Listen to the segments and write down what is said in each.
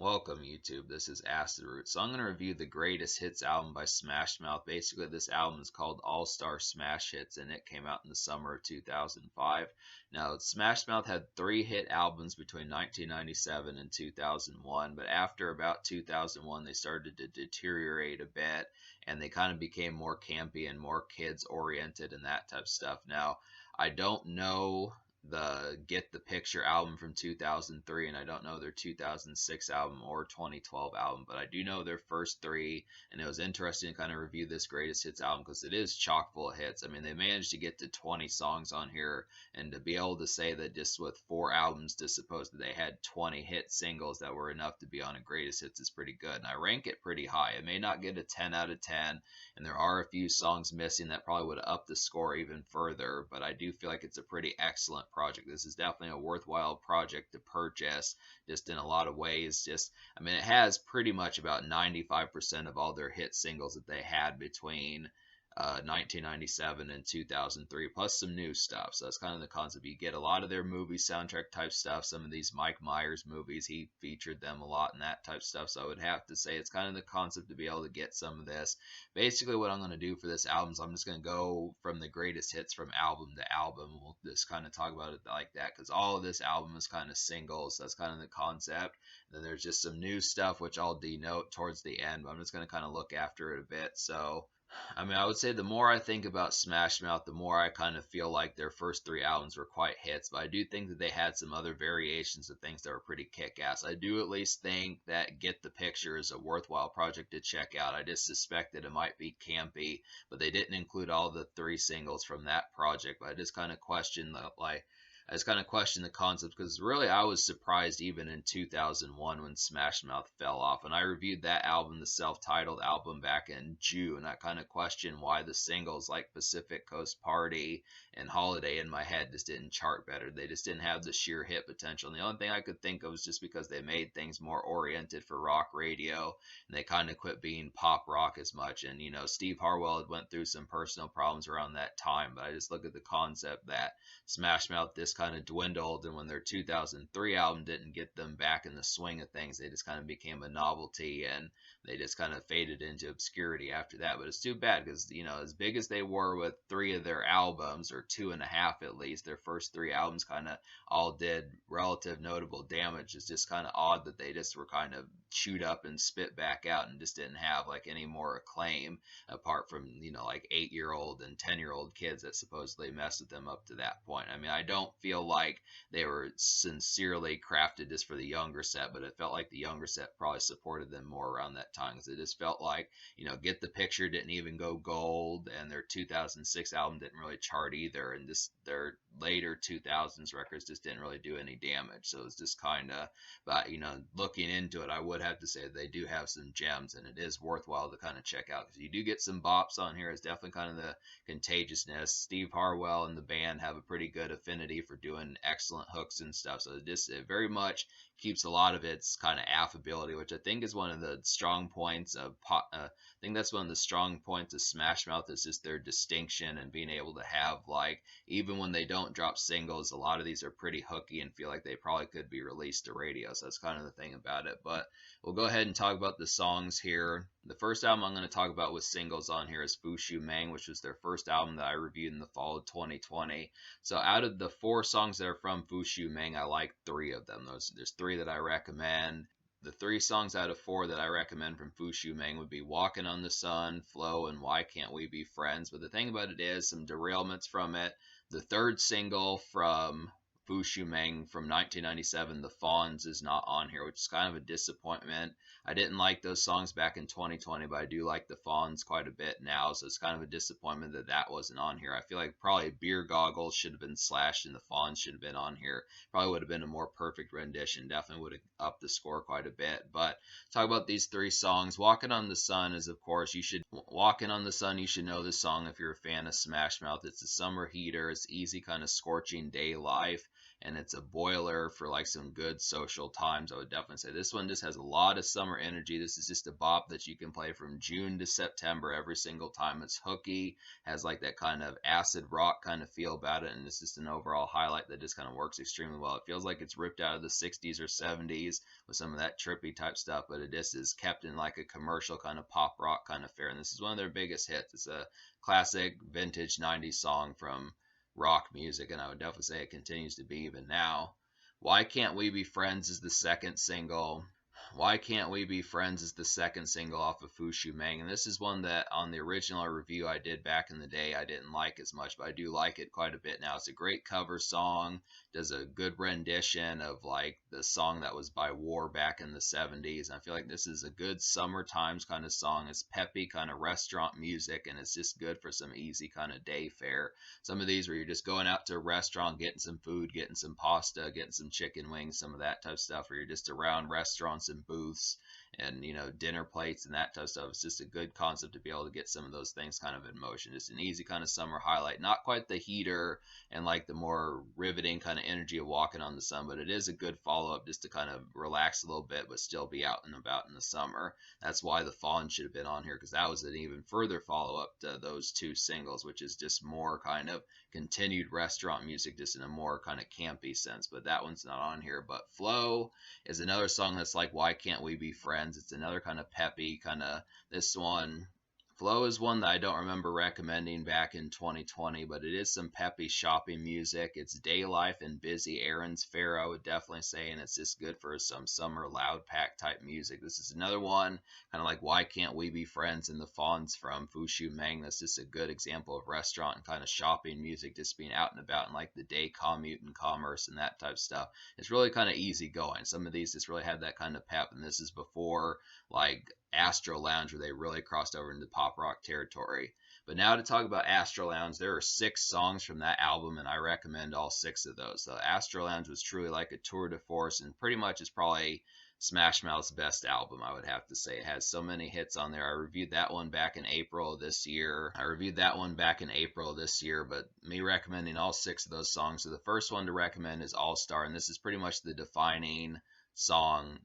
Welcome YouTube, this is Acid Root. So I'm going to review the Greatest Hits album by Smash Mouth. Basically this album is called All Star Smash Hits and it came out in the summer of 2005. Now Smash Mouth had 3 hit albums between 1997 and 2001, but after about 2001 they started to deteriorate a bit and they kind of became more campy and more kids oriented and that type of stuff. Now I don't know the Get the Picture album from 2003, and I don't know their 2006 album or 2012 album, but I do know their first 3, and it was interesting to kind of review this Greatest Hits album because it is chock full of hits. I mean, they managed to get to 20 songs on here, and to be able to say that just with 4 albums to suppose that they had 20 hit singles that were enough to be on a Greatest Hits is pretty good, and I rank it pretty high. It may not get a 10 out of 10, and there are a few songs missing that probably would have upped the score even further, but I do feel like it's a pretty excellent project. This is definitely a worthwhile project to purchase, just in a lot of ways. I mean, it has pretty much about 95% of all their hit singles that they had between 1997 and 2003, plus some new stuff. So that's kind of the concept. You get a lot of their movie soundtrack type stuff. Some of these Mike Myers movies, he featured them a lot and that type stuff. So I would have to say it's kind of the concept to be able to get some of this. Basically, what I'm going to do for this album is I'm just going to go from the greatest hits from album to album. We'll just kind of talk about it like that because all of this album is kind of singles. So that's kind of the concept. And then there's just some new stuff, which I'll denote towards the end. But I'm just going to kind of look after it a bit. So I mean, I would say the more I think about Smash Mouth, the more I kind of feel like their first 3 albums were quite hits. But I do think that they had some other variations of things that were pretty kick-ass. I do at least think that Get the Picture is a worthwhile project to check out. I just suspect that it might be campy, but they didn't include all the 3 singles from that project. But I just kind of question the concept because really I was surprised even in 2001 when Smash Mouth fell off. And I reviewed that album, the self-titled album, back in June. I kind of questioned why the singles like Pacific Coast Party and Holiday in my head just didn't chart better. They just didn't have the sheer hit potential. And the only thing I could think of was just because they made things more oriented for rock radio and they kind of quit being pop rock as much. And, Steve Harwell had went through some personal problems around that time. But I just look at the concept that Smash Mouth this kind of dwindled, and when their 2003 album didn't get them back in the swing of things, they just kind of became a novelty and they just kind of faded into obscurity after that. But it's too bad because, as big as they were with 3 of their albums, or 2.5 at least, their first 3 albums kind of all did relative notable damage. It's just kind of odd that they just were kind of chewed up and spit back out and just didn't have like any more acclaim apart from, like 8-year-old and 10-year-old kids that supposedly messed with them up to that point. I mean, I don't feel like they were sincerely crafted just for the younger set, but it felt like the younger set probably supported them more around that time because it just felt like, Get the Picture didn't even go gold, and their 2006 album didn't really chart either, and just their later 2000s records just didn't really do any damage. So it's just kind of, but looking into it, I would have to say they do have some gems, and it is worthwhile to kind of check out because you do get some bops on here. It's definitely kind of the contagiousness. Steve Harwell and the band have a pretty good affinity for doing excellent hooks and stuff. So it very much keeps a lot of its kind of affability, which I think is one of the strong points of I think that's one of the strong points of Smash Mouth is just their distinction and being able to have, like, even when they don't drop singles, a lot of these are pretty hooky and feel like they probably could be released to radio. So that's kind of the thing about it. But we'll go ahead and talk about the songs here. The first album I'm going to talk about with singles on here is Fushu Meng, which was their first album that I reviewed in the fall of 2020. So out of the 4 songs that are from Fushu Meng, I like 3 of them. There's 3 that I recommend. The 3 songs out of 4 that I recommend from Fushu Meng would be Walking on the Sun, Flow, and Why Can't We Be Friends. But the thing about it is some derailments from it. The 3rd single from Fushu Meng from 1997, The Fonz, is not on here, which is kind of a disappointment. I didn't like those songs back in 2020, but I do like the Fonz quite a bit now, so it's kind of a disappointment that that wasn't on here. I feel like probably Beer Goggles should have been slashed and the Fonz should have been on here. Probably would have been a more perfect rendition. Definitely would have upped the score quite a bit. But talk about these 3 songs. Walking on the Sun is, of course, Walking on the Sun, you should know this song if you're a fan of Smash Mouth. It's a summer heater. It's easy kind of scorching day life. and it's a boiler for like some good social times. I would definitely say this one just has a lot of summer energy. This is just a bop that you can play from June to September every single time. It's hooky, has like that kind of acid rock kind of feel about it, and it's just an overall highlight that just kind of works extremely well. It feels like it's ripped out of the 60s or 70s with some of that trippy type stuff, but it just is kept in like a commercial kind of pop rock kind of fare. And this is one of their biggest hits. It's a classic vintage 90s song from rock music, and I would definitely say it continues to be even now. Why Can't We Be Friends is the second single. Why Can't We Be Friends is the second single off of Fushu Mang, and this is one that on the original review I did back in the day I didn't like as much, but I do like it quite a bit now. It's a great cover song, does a good rendition of like the song that was by War back in the 70s, and I feel like this is a good summer times kind of song. It's peppy kind of restaurant music, and it's just good for some easy kind of day fare. Some of these where you're just going out to a restaurant, getting some food, getting some pasta, getting some chicken wings, some of that type of stuff, or you're just around restaurants and booths and dinner plates and that type of stuff. It's just a good concept to be able to get some of those things kind of in motion. Just an easy kind of summer highlight, not quite the heater and like the more riveting kind of energy of walking on the sun, but it is a good follow-up just to kind of relax a little bit but still be out and about in the summer. That's why the Fonz should have been on here, because that was an even further follow-up to those two singles, which is just more kind of continued restaurant music, just in a more kind of campy sense. But that one's not on here. But Flow is another song that's like Why Can't We Be Friends. It's another kind of peppy kind of, this one, Flow is one that I don't remember recommending back in 2020, but it is some peppy shopping music. It's day life and busy errands fare, I would definitely say, and it's just good for some summer loud pack type music. This is another one, kind of like Why Can't We Be Friends and the Fonz from Fushu Mang. That's just a good example of restaurant and kind of shopping music, just being out and about in like the day commute and commerce and that type of stuff. It's really kind of easy going. Some of these just really have that kind of pep, and this is before like Astro Lounge, where they really crossed over into pop rock territory. But now to talk about Astro Lounge, there are 6 songs from that album, and I recommend all 6 of those. So Astro Lounge was truly like a tour de force, and pretty much is probably Smash Mouth's best album, I would have to say. It has so many hits on there. I reviewed that one back in April of this year. But me recommending all 6 of those songs. So the first one to recommend is All Star, and this is pretty much the defining song.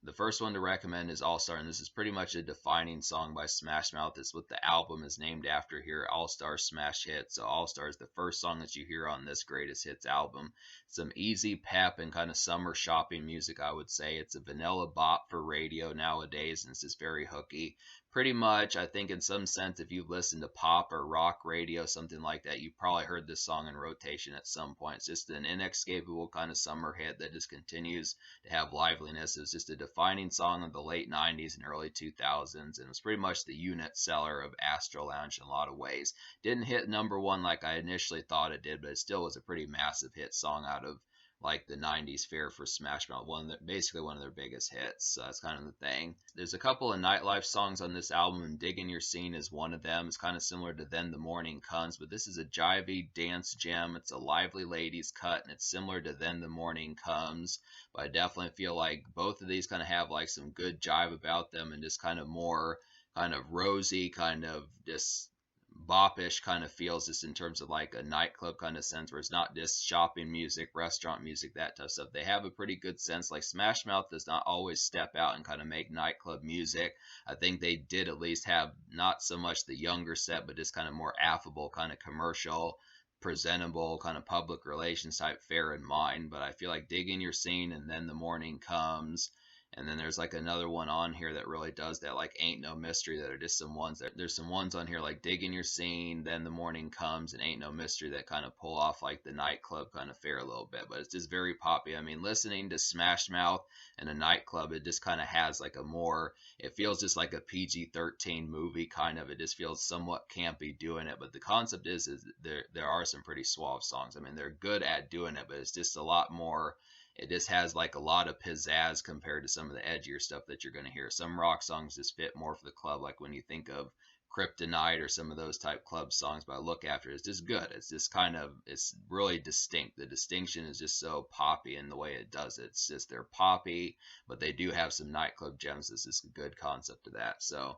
The first one to recommend is All Star, and this is pretty much a defining song by Smash Mouth. It's what the album is named after here, All Star Smash Hits. So All Star is the first song that you hear on this Greatest Hits album. Some easy pep and kind of summer shopping music, I would say. It's a vanilla bop for radio nowadays, and it's just very hooky. Pretty much, I think in some sense, if you've listened to pop or rock radio, something like that, you've probably heard this song in rotation at some point. It's just an inescapable kind of summer hit that just continues to have liveliness. It was just a defining song of the late 90s and early 2000s, and it was pretty much the unit seller of Astro Lounge in a lot of ways. Didn't hit #1 like I initially thought it did, but it still was a pretty massive hit song out of like the 90s fare for Smash Mouth, basically one of their biggest hits. So that's kind of the thing. There's a couple of nightlife songs on this album, and Diggin' Your Scene is one of them. It's kind of similar to Then the Morning Comes, but this is a jivey dance gem. It's a lively ladies cut, and it's similar to Then the Morning Comes, but I definitely feel like both of these kind of have like some good jive about them, and just kind of more kind of rosy, kind of just bop-ish kind of feels, just in terms of like a nightclub kind of sense, where it's not just shopping music, restaurant music, that type of stuff. They have a pretty good sense. Like Smash Mouth does not always step out and kind of make nightclub music. I think they did at least have not so much the younger set, but just kind of more affable, kind of commercial, presentable, kind of public relations type fare in mind. But I feel like Digging Your Scene and Then the Morning Comes, and then there's like another one on here that really does that, like Ain't No Mystery, that are just some ones that there's some ones on here like Digging Your Scene, Then the Morning Comes, and Ain't No Mystery that kind of pull off like the nightclub kind of fare a little bit. But it's just very poppy. I mean, listening to Smash Mouth in a nightclub, it just kind of has like a more, it feels just like a PG-13 movie kind of. It just feels somewhat campy doing it. But the concept is there are some pretty suave songs. I mean, they're good at doing it, but it's just a lot more. It just has like a lot of pizzazz compared to some of the edgier stuff that you're going to hear. Some rock songs just fit more for the club, like when you think of Kryptonite or some of those type club songs. But I look after it, it's just good. It's just kind of, it's really distinct. The distinction is just so poppy in the way it does it. It's just they're poppy, but they do have some nightclub gems. This is a good concept of that. So,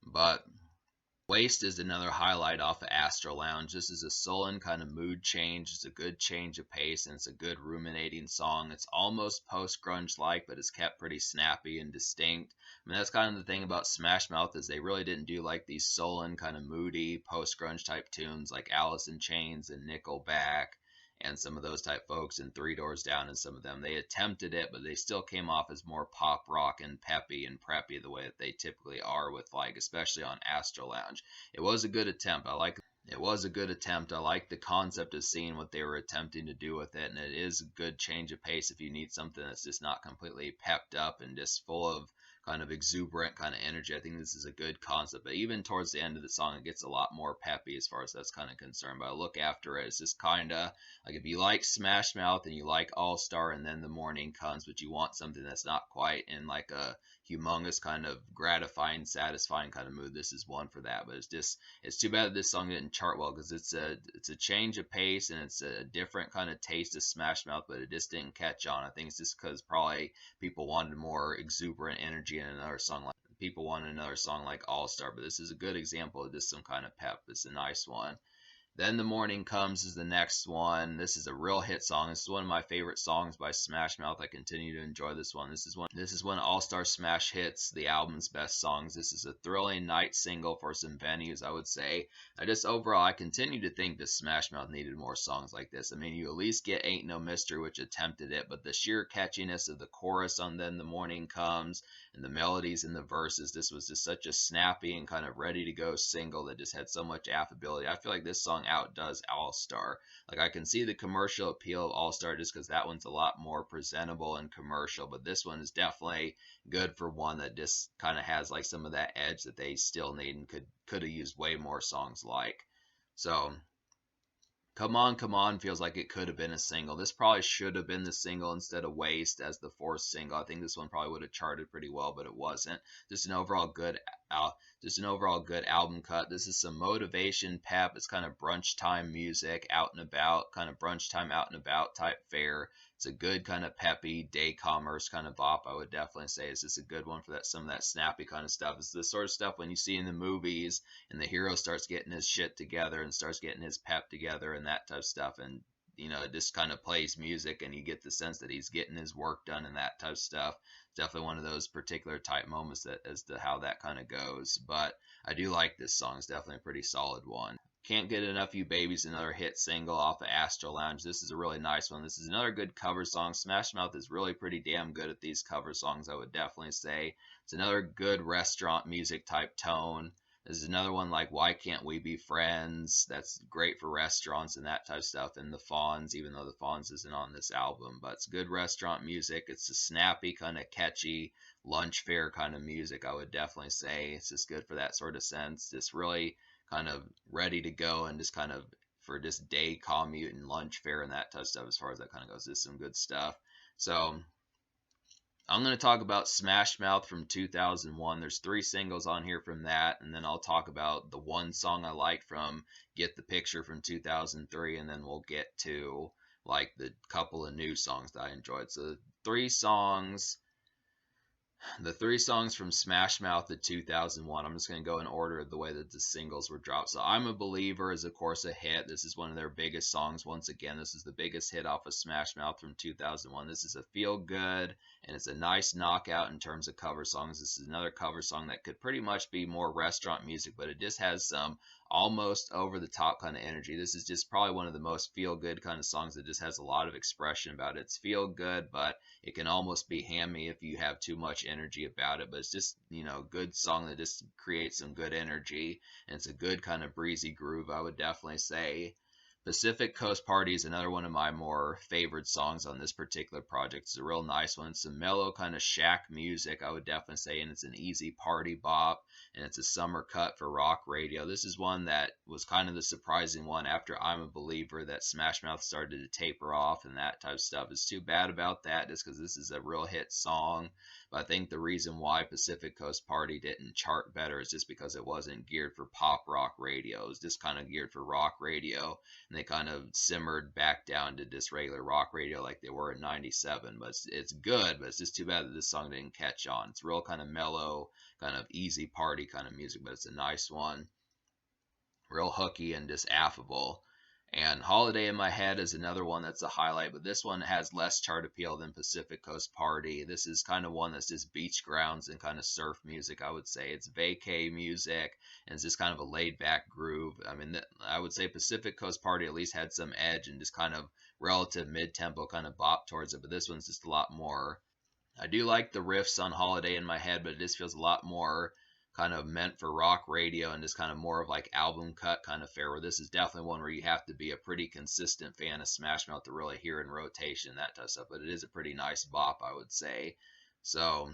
but Waste is another highlight off of Astro Lounge. This is a sullen kind of mood change. It's a good change of pace, and it's a good ruminating song. It's almost post-grunge like, but it's kept pretty snappy and distinct. I mean, that's kind of the thing about Smash Mouth is they really didn't do like these sullen kind of moody post-grunge type tunes like Alice in Chains and Nickelback and some of those type folks and Three Doors Down and some of them. They attempted it, but they still came off as more pop rock and peppy and preppy the way that they typically are with like, especially on Astro Lounge. It was a good attempt. It was a good attempt. I like the concept of seeing what they were attempting to do with it, and it is a good change of pace if you need something that's just not completely pepped up and just full of kind of exuberant kind of energy. I think this is a good concept, but even towards the end of the song, it gets a lot more peppy as far as that's kind of concerned. But I look after it, it's just kind of like if you like Smash Mouth and you like All Star, and then the morning comes, but you want something that's not quite in like a humongous kind of gratifying, satisfying kind of mood. This is one for that. But it's too bad that this song didn't chart well because it's a change of pace and it's a different kind of taste of Smash Mouth, but it just didn't catch on. I think it's just because probably people wanted more exuberant energy in another song like people wanted another song like All Star. But this is a good example of just some kind of pep. It's a nice one. Then the Morning Comes is the next one. This is a real hit song. This is one of my favorite songs by Smash Mouth. I continue to enjoy this one. This is when All Star Smash hits the album's best songs. This is a thrilling night single for some venues, I would say. I continue to think that Smash Mouth needed more songs like this. I mean, you at least get Ain't No Mystery, which attempted it, but the sheer catchiness of the chorus on Then the Morning Comes and the melodies and the verses, this was just such a snappy and kind of ready to go single that just had so much affability. I feel like this song outdoes All Star. Like I can see the commercial appeal of All Star just because that one's a lot more presentable and commercial, but this one is definitely good for one that just kind of has like some of that edge that they still need and could have used way more songs like. So Come On feels like it could have been a single. This probably should have been the single instead of Waste as the fourth single. I think this one probably would have charted pretty well, but it wasn't. Just an overall good album cut. This is some motivation pep. It's kind of brunch time music, out and about, kind of brunch time out and about type fare. It's a good kind of peppy day commerce kind of bop. I would definitely say it's just a good one for that some of that snappy kind of stuff. It's the sort of stuff when you see in the movies and the hero starts getting his shit together and starts getting his pep together and that type of stuff, and it just kind of plays music and you get the sense that he's getting his work done and that type of stuff. It's definitely one of those particular type moments that as to how that kind of goes. But I do like this song. It's definitely a pretty solid one. Can't Get Enough You Babies, another hit single off of Astro Lounge. This is a really nice one. This is another good cover song. Smash Mouth is really pretty damn good at these cover songs, I would definitely say. It's another good restaurant music type tone. This is another one like Why Can't We Be Friends? That's great for restaurants and that type of stuff. And the Fonz, even though the Fonz isn't on this album, but it's good restaurant music. It's a snappy, kind of catchy lunch fare kind of music, I would definitely say. It's just good for that sort of sense. Just really kind of ready to go and just kind of for just day commute and lunch fare and that type of stuff as far as that kind of goes. This is some good stuff. So I'm going to talk about Smash Mouth from 2001. There's 3 singles on here from that, and then I'll talk about the one song I liked from Get the Picture from 2003, and then we'll get to like the couple of new songs that I enjoyed. So the 3 songs from Smash Mouth of 2001. I'm just going to go in order of the way that the singles were dropped. So I'm a Believer is, of course, a hit. This is one of their biggest songs. Once again, this is the biggest hit off of Smash Mouth from 2001. This is a feel good, and it's a nice knockout in terms of cover songs. This is another cover song that could pretty much be more restaurant music, but it just has some almost over the top kind of energy. This is just probably one of the most feel good kind of songs that just has a lot of expression about it. It's feel good, but it can almost be hammy if you have too much energy about it. But it's just, a good song that just creates some good energy. And it's a good kind of breezy groove, I would definitely say. Pacific Coast Party is another one of my more favored songs on this particular project. It's a real nice one. It's some mellow kind of shack music, I would definitely say, and it's an easy party bop, and it's a summer cut for rock radio. This is one that was kind of the surprising one after I'm a Believer that Smash Mouth started to taper off and that type of stuff. It's too bad about that just because this is a real hit song. But I think the reason why Pacific Coast Party didn't chart better is just because it wasn't geared for pop rock radio. It was just kind of geared for rock radio, and they kind of simmered back down to just regular rock radio like they were in '97. But it's good, but it's just too bad that this song didn't catch on. It's real kind of mellow, kind of easy party kind of music, but it's a nice one. real hooky and just affable. And Holiday in My Head is another one that's a highlight, but this one has less chart appeal than Pacific Coast Party. This is kind of one that's just beach grounds and kind of surf music, I would say. It's vacay music, and it's just kind of a laid back groove. I mean, I would say Pacific Coast Party at least had some edge and just kind of relative mid tempo kind of bop towards it, but this one's just a lot more. I do like the riffs on Holiday in My Head, but it just feels a lot more kind of meant for rock radio and just kind of more of like album cut kind of fare, where this is definitely one where you have to be a pretty consistent fan of Smash Mouth to really hear in rotation, that type of stuff. But it is a pretty nice bop, I would say. So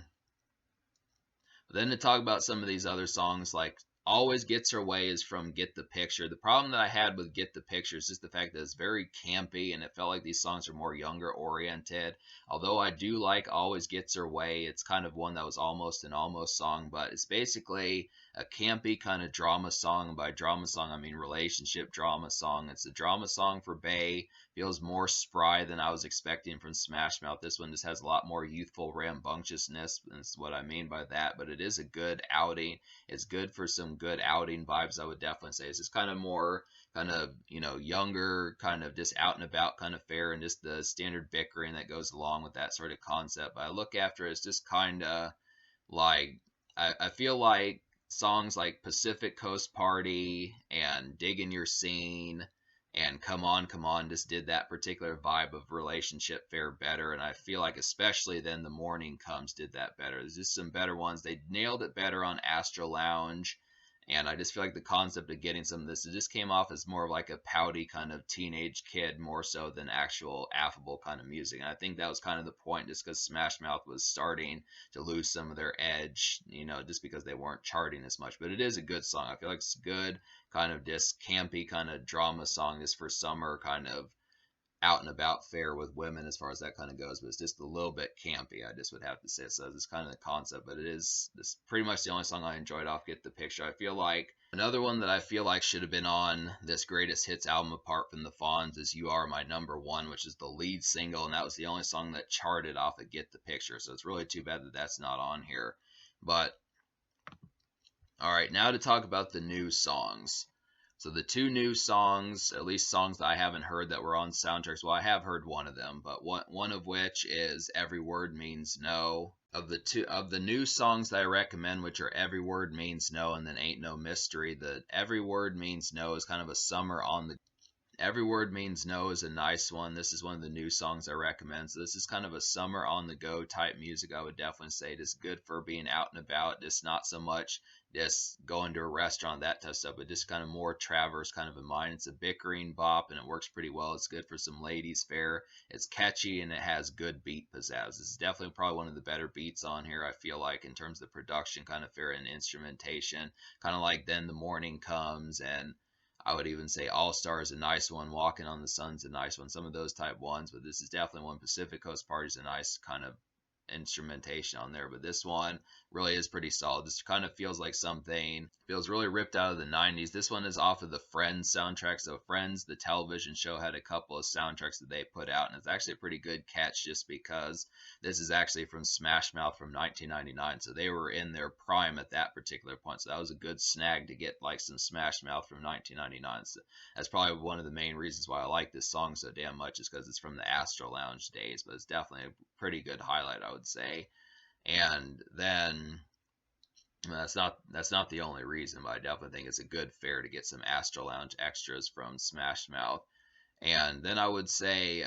then to talk about some of these other songs, like Always Gets Her Way is from Get the Picture. The problem that I had with Get the Picture is just the fact that it's very campy and it felt like these songs are more younger oriented. Although I do like Always Gets Her Way, it's kind of one that was almost an almost song, but it's basically a campy kind of drama song. And by drama song, I mean relationship drama song. It's a drama song for Bay. Feels more spry than I was expecting from Smash Mouth. This one just has a lot more youthful rambunctiousness. That's what I mean by that. But it is a good outing. It's good for some good outing vibes, I would definitely say. It's just kind of more kind of, younger, kind of just out and about kind of fare, and just the standard bickering that goes along with that sort of concept. But I look after it, it's just kind of like, I feel like songs like Pacific Coast Party and Digging Your Scene and Come On just did that particular vibe of relationship fare better. And I feel like especially then The Morning Comes did that better. There's just some better ones. They nailed it better on Astro Lounge. And I just feel like the concept of getting some of this, it just came off as more of like a pouty kind of teenage kid more so than actual affable kind of music. And I think that was kind of the point, just because Smash Mouth was starting to lose some of their edge, just because they weren't charting as much. But it is a good song. I feel like it's good, kind of just campy kind of drama song, just for summer kind of out and about fare with women as far as that kind of goes, but it's just a little bit campy, I just would have to say. So it's kind of the concept, but it is this pretty much the only song I enjoyed off Get the Picture. I feel like another one that I feel like should have been on this greatest hits album apart from the Fonz is You Are My Number One, which is the lead single, and that was the only song that charted off of Get the Picture. So it's really too bad that that's not on here. But all right, now to talk about the new songs. So the two new songs, at least songs that I haven't heard that were on soundtracks. Well, I have heard one of them, but one of which is Every Word Means No. Of the new songs that I recommend, which are Every Word Means No and then Ain't No Mystery, the Every Word Means No is kind of a summer on the Every Word Means No is a nice one. This is one of the new songs I recommend. So this is kind of a summer on the go type music, I would definitely say. Just good for being out and about. Just not so much just going to a restaurant, that type of stuff, but just kind of more traverse kind of in mind. It's a bickering bop and it works pretty well. It's good for some ladies fare. It's catchy and it has good beat pizzazz. This is definitely probably one of the better beats on here, I feel like, in terms of production kind of fare and instrumentation. Kind of like Then the Morning Comes, and I would even say All Star is a nice one. Walking on the Sun's a nice one. Some of those type ones, but this is definitely one. Pacific Coast Party is a nice kind of instrumentation on there, but this one really is pretty solid. This kind of feels like something feels really ripped out of the 90s. This one is off of the Friends soundtrack. So Friends, the television show, had a couple of soundtracks that they put out, and it's actually a pretty good catch just because this is actually from Smash Mouth from 1999. So they were in their prime at that particular point. So that was a good snag to get like some Smash Mouth from 1999. So that's probably one of the main reasons why I like this song so damn much, is because it's from the Astro Lounge days, but it's definitely a pretty good highlight, I would say. And then that's not the only reason, but I definitely think it's a good fare to get some Astro Lounge extras from Smash Mouth. And then I would say,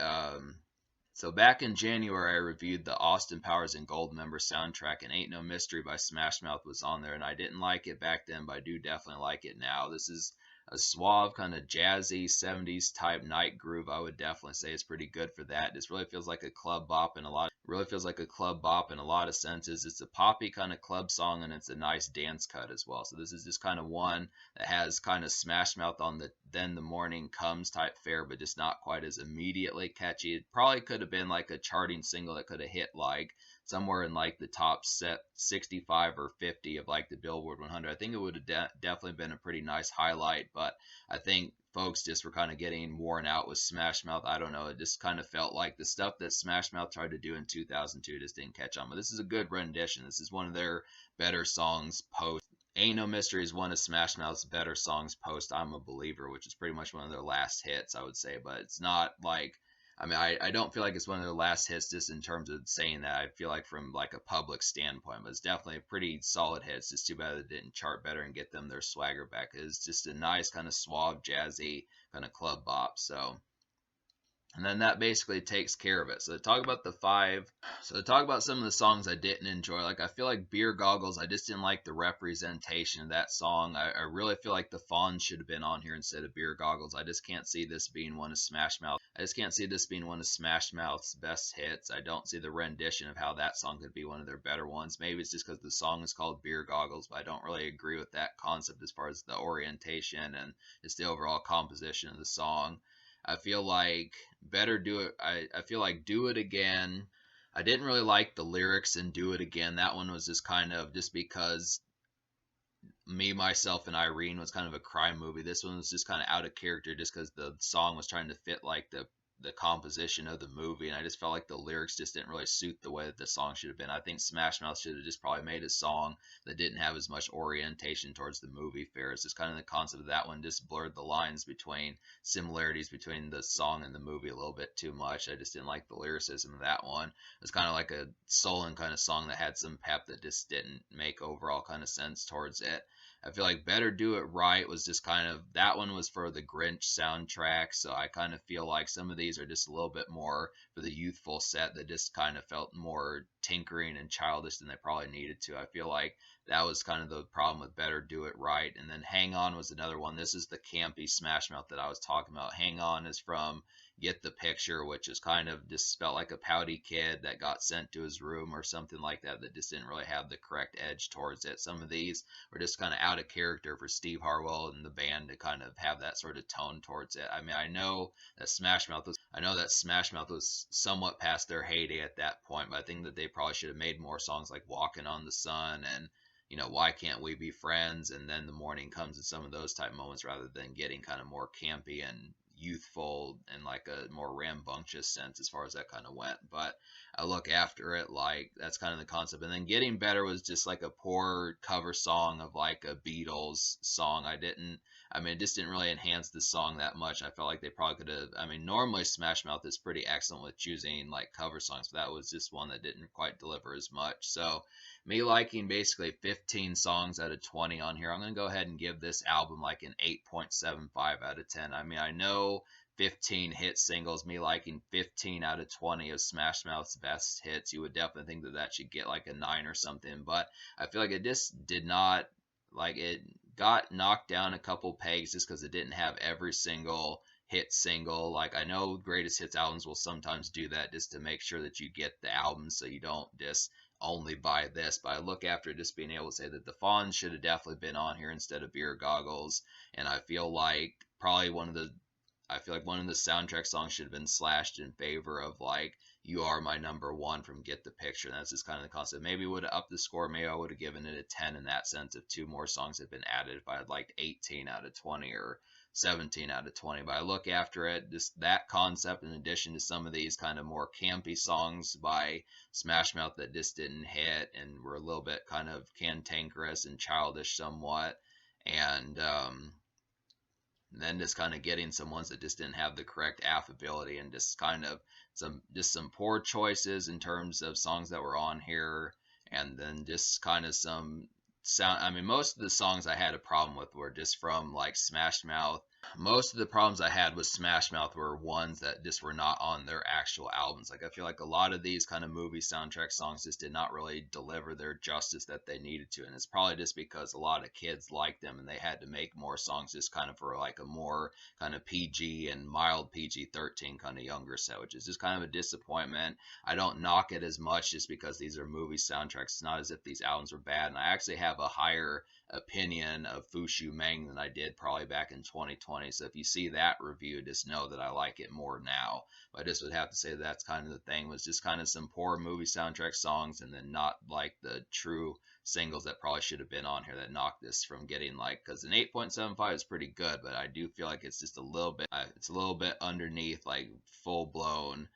so back in January, I reviewed the Austin Powers and Goldmember soundtrack, and Ain't No Mystery by Smash Mouth was on there, and I didn't like it back then, but I do definitely like it now. This is a suave, kind of jazzy 70s type night groove. I would definitely say it's pretty good for that. This really feels like a club bop in a lot. Really feels like a club bop in a lot of senses. It's a poppy kind of club song, and it's a nice dance cut as well. So this is just kind of one that has kind of Smash Mouth on the Then the Morning Comes type fare, but just not quite as immediately catchy. It probably could have been like a charting single that could have hit like somewhere in like the top set 65 or 50 of like the Billboard 100. I think it would have definitely been a pretty nice highlight, but I think folks just were kind of getting worn out with Smash Mouth. I don't know. It just kind of felt like the stuff that Smash Mouth tried to do in 2002 just didn't catch on. But this is a good rendition. This is one of their better songs post Ain't No Mystery is one of Smash Mouth's better songs post I'm a Believer, which is pretty much one of their last hits, I would say. But it's not like, I mean, I don't feel like it's one of their last hits just in terms of saying that. I feel like from like a public standpoint, but it's definitely a pretty solid hit. It's just too bad it didn't chart better and get them their swagger back. It's just a nice kind of suave, jazzy kind of club bop. So and then that basically takes care of it. So to talk about the five, so to talk about some of the songs I didn't enjoy, like I feel like Beer Goggles, I just didn't like the representation of that song. I really feel like the Fonz should have been on here instead of Beer Goggles. I just can't see this being one of Smash Mouth. I just can't see this being one of Smash Mouth's best hits. I don't see the rendition of how that song could be one of their better ones. Maybe it's just because the song is called Beer Goggles, but I don't really agree with that concept as far as the orientation and just the overall composition of the song. I feel like better do it. I feel like Do It Again. I didn't really like the lyrics in Do It Again. That one was just kind of just because Me, Myself, and Irene was kind of a crime movie. This one was just kind of out of character just because the song was trying to fit like the composition of the movie, and I just felt like the lyrics just didn't really suit the way that the song should have been. I think Smash Mouth should have just probably made a song that didn't have as much orientation towards the movie fare. It's just kind of the concept of that one just blurred the lines between similarities between the song and the movie a little bit too much. I just didn't like the lyricism of that one. It was kind of like a sullen kind of song that had some pep that just didn't make overall kind of sense towards it. I feel like Better Do It Right was just kind of that one was for the Grinch soundtrack, so I kind of feel like some of these are just a little bit more for the youthful set that just kind of felt more tinkering and childish than they probably needed to. I feel like that was kind of the problem with Better Do It Right. And then Hang On was another one. This is the campy Smash Mouth that I was talking about. Hang On is from Get the Picture, which is kind of just felt like a pouty kid that got sent to his room or something like that that just didn't really have the correct edge towards it. Some of these were just kind of out of character for Steve Harwell and the band to kind of have that sort of tone towards it. I mean, I know that Smash Mouth was somewhat past their heyday at that point, but I think that they probably should have made more songs like Walking on the Sun and Why Can't We Be Friends? And Then the Morning Comes and some of those type moments rather than getting kind of more campy and youthful and like a more rambunctious sense as far as that kind of went. But I look after it like that's kind of the concept. And then Getting Better was just like a poor cover song of like a Beatles song. I mean, it just didn't really enhance the song that much. I felt like they probably could have. I mean, normally Smash Mouth is pretty excellent with choosing like cover songs, but that was just one that didn't quite deliver as much. So, me liking basically 15 songs out of 20 on here, I'm going to go ahead and give this album like an 8.75 out of 10. I mean, I know 15 hit singles, me liking 15 out of 20 of Smash Mouth's best hits, you would definitely think that that should get like a 9 or something. But I feel like it just did not, like, it got knocked down a couple pegs just because it didn't have every single hit single. Like, I know greatest hits albums will sometimes do that just to make sure that you get the album so you don't just only buy this, but I look after just being able to say that the Fonz should have definitely been on here instead of Beer Goggles, and I feel like probably one of the soundtrack songs should have been slashed in favor of like You Are My Number One from Get the Picture. And that's just kind of the concept. Maybe would have upped the score. Maybe I would have given it a 10 in that sense if two more songs had been added. If I had like 18 out of 20 or 17 out of 20. But I look after it, just that concept in addition to some of these kind of more campy songs by Smash Mouth that just didn't hit and were a little bit kind of cantankerous and childish somewhat. And then just kind of getting some ones that just didn't have the correct affability and just kind of some poor choices in terms of songs that were on here, and then just kind of some sound. I mean, most of the songs I had a problem with were just from like Smash Mouth. Most of the problems I had with Smash Mouth were ones that just were not on their actual albums. Like, I feel like a lot of these kind of movie soundtrack songs just did not really deliver their justice that they needed to. And it's probably just because a lot of kids liked them and they had to make more songs just kind of for like a more kind of PG and mild PG-13 kind of younger set, which is just kind of a disappointment. I don't knock it as much just because these are movie soundtracks. It's not as if these albums are bad. And I actually have a higher opinion of Fushu Meng than I did probably back in 2020. So if you see that review, just know that I like it more now. But I just would have to say that's kind of the thing, was just kind of some poor movie soundtrack songs and then not like the true singles that probably should have been on here that knocked this from getting like, because an 8.75 is pretty good, but I do feel like it's just a little bit, it's a little bit underneath like full blown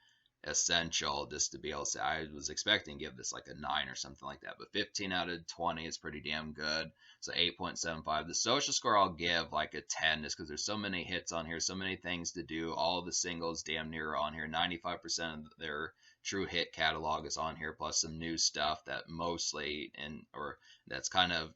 essential just to be able to say I was expecting to give this like a 9 or something like that, but 15 out of 20 is pretty damn good. So 8.75. The social score I'll give like a 10 just because there's so many hits on here, so many things to do. All the singles damn near on here. 95% of their true hit catalog is on here, plus some new stuff that mostly or that's kind of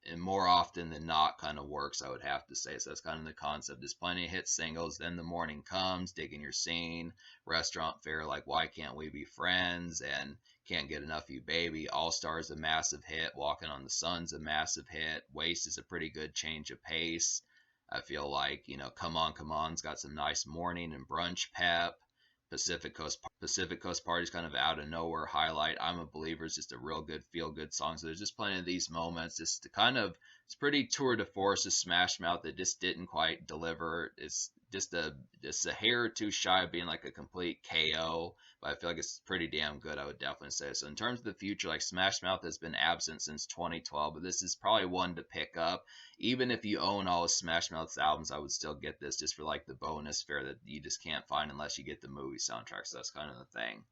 and more often than not kind of works, I would have to say. So that's kind of the concept. There's plenty of hit singles. Then the morning comes, digging your scene, restaurant fare like why can't we be friends, and can't get enough of you baby. All Stars a massive hit. Walking on the Sun's a massive hit. Waste is a pretty good change of pace. I feel like, Come On Come On's got some nice morning and brunch pep. Pacific Coast Party's kind of out of nowhere highlight. I'm a Believer is just a real good feel good song. So there's just plenty of these moments. Just to kind of it's pretty tour de force of Smash Mouth that just didn't quite deliver. It's just a hair or two shy of being like a complete KO, but I feel like it's pretty damn good. I would definitely say so. In terms of the future, like Smash Mouth has been absent since 2012, but this is probably one to pick up. Even if you own all of Smash Mouth's albums, I would still get this just for like the bonus fare that you just can't find unless you get the movie soundtrack. So that's kind of the thing.